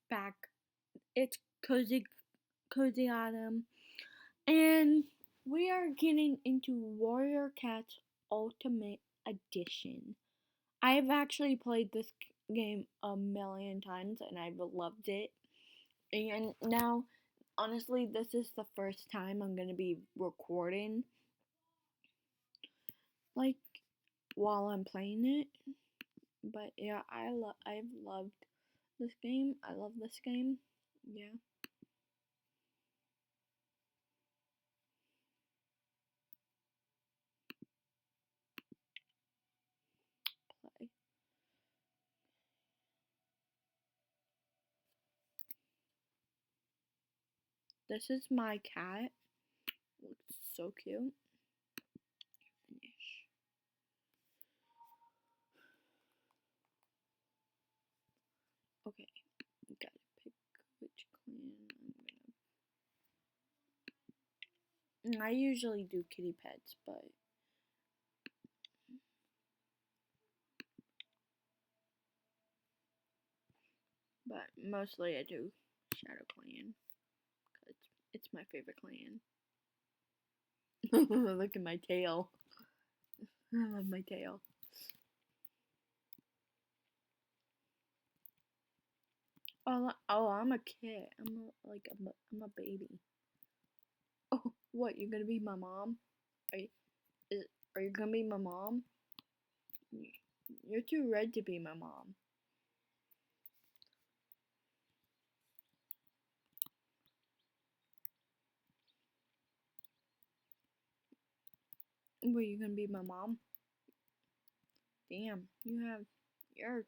back. It's Cozy Autumn, and we are getting into Warrior Cats Ultimate Edition. I've actually played this game a million times and I've loved it. And now, honestly, this is the first time I'm gonna be recording, like, while I'm playing it. But yeah, I've loved this game. I love this game. Yeah. Play. This is my cat. Looks so cute. Finish. Okay, gotta pick which clan I'm gonna. I usually do kitty pets, but mostly I do Shadow Clan because it's my favorite clan. Look at my tail. I love my tail. Oh, I'm a kid. I'm a baby. Oh, what? You're gonna be my mom? Are you, is, are you gonna be my mom? You're too red to be my mom. What, you gonna be my mom? Damn, you're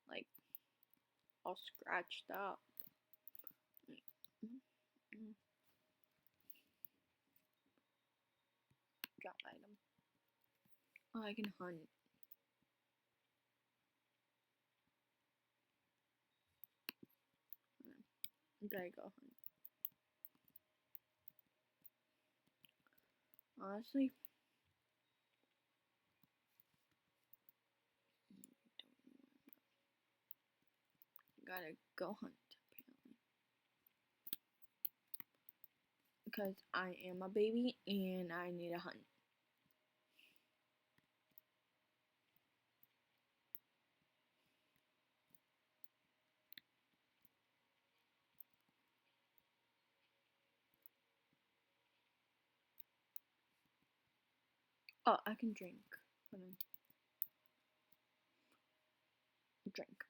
like all scratched up. Drop item. Oh, I can hunt. There you go, hunt. Honestly, gotta go hunt apparently because I am a baby and I need a hunt. Oh, I can drink. Hold on. Drink.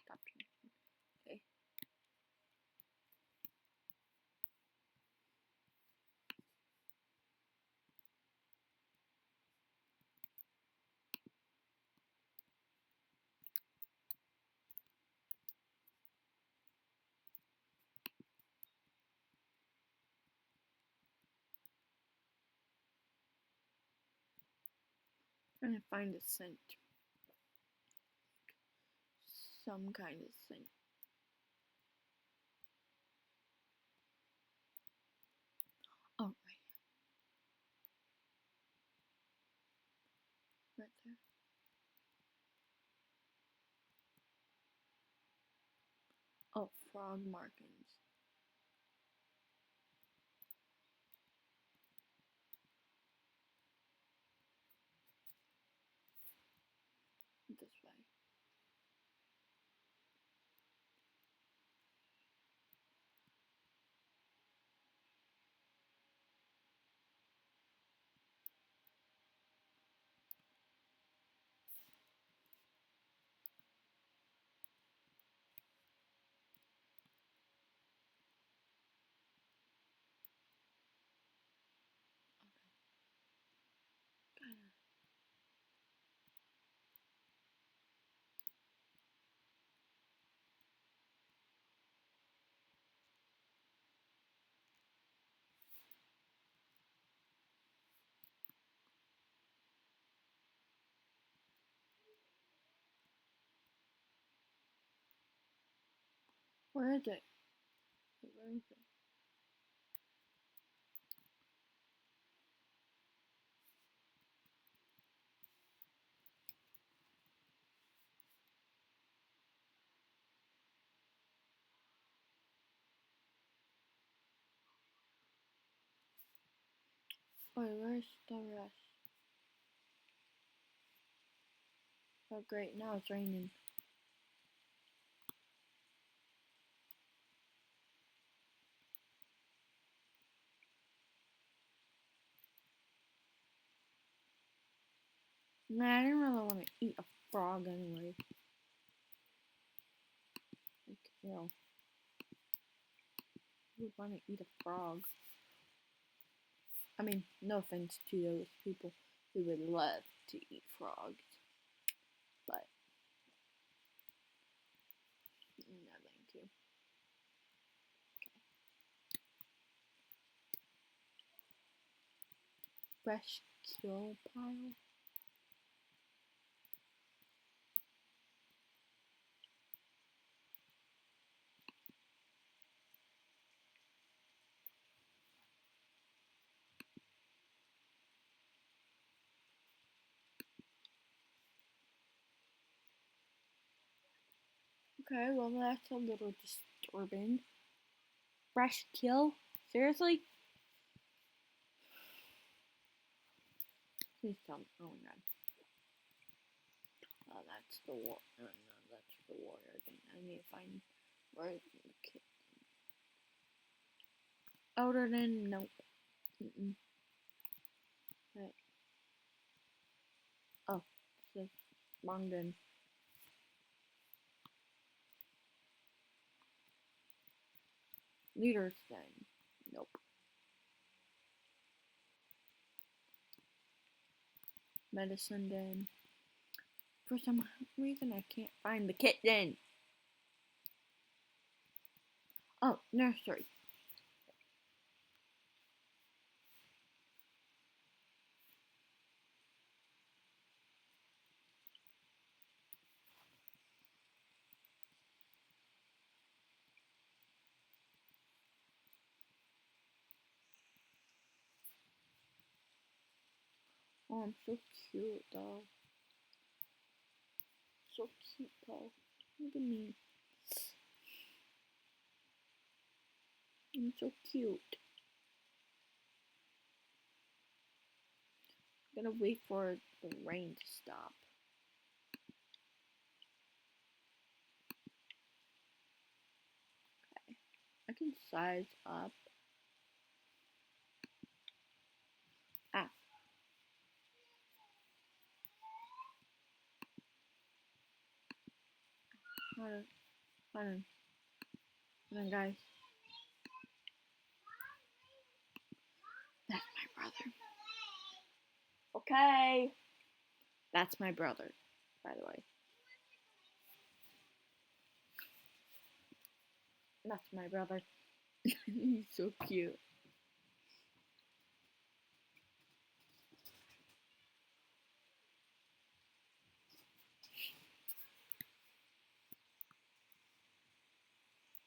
Stop drinking. Okay. Trying to find a scent. Some kind of scent. Oh, right there. Oh, frog markings. This way. Where is it? Where is it? Wait, where's the rest? Oh great, now it's raining. Nah, I didn't really want to eat a frog anyway. Like, you know, who would want to eat a frog? I mean, no offense to those people who would love to eat frogs, but no thank you. Fresh kill pile. Okay, well that's a little disturbing. Fresh kill? Seriously? Please tell me. Oh my god. Oh, that's the war. No, that's the warrior thing. I need to find where the kid. Outer than nope. Right. Oh, this is Longden. Leaders then. Nope. Medicine den. For some reason I can't find the kitten. Oh, nursery. Oh, I'm so cute though. So cute though. Look at me. I'm so cute. I'm gonna wait for the rain to stop. Okay. I can size up. Ah. Hold on. Hold on. Hold on, guys. That's my brother. Okay. That's my brother, by the way. That's my brother. He's so cute.